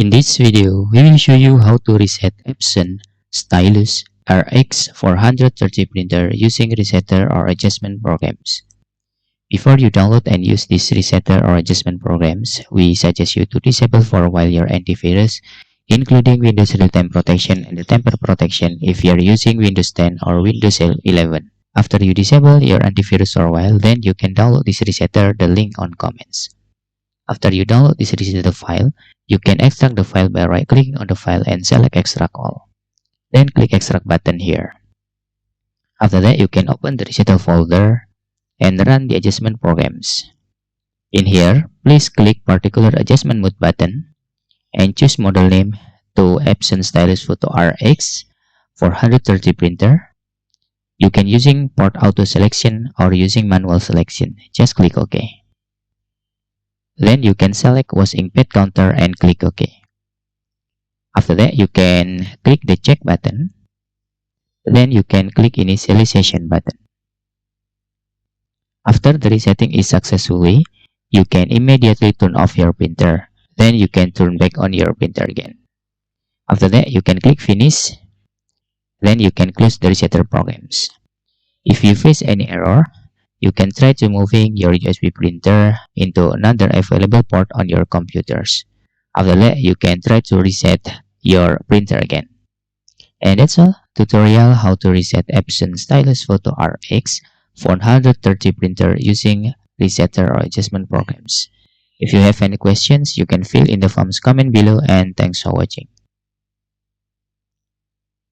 In this video, we will show you how to reset Epson Stylus RX430 printer using resetter or adjustment programs. Before you download and use these resetter or adjustment programs, we suggest you to disable for a while your antivirus, including Windows Real-Time Protection and the Tamper Protection if you are using Windows 10 or Windows 11. After you disable your antivirus for a while, then you can download this resetter, the link on comments. After you download this resetter file, you can extract the file by right-clicking on the file and select Extract All. Then click Extract button here. After that, you can open the resetter folder and run the adjustment programs. In here, please click Particular Adjustment Mode button and choose model name to Epson Stylus Photo RX 430 printer. You can using port auto selection or using manual selection. Just click OK. Then you can select Was Inkpad Counter and click OK. After that, you can click the check button. Then you can click Initialization button. After the resetting is successfully, you can immediately turn off your printer. Then you can turn back on your printer again. After that, you can click Finish. Then you can close the resetter programs. If you face any error, you can try to moving your USB printer into another available port on your computers. After that, you can try to reset your printer again. And that's all. Tutorial how to reset Epson Stylus Photo RX 430 printer using resetter or adjustment programs. If you have any questions, you can fill in the forms comment below, and thanks for watching.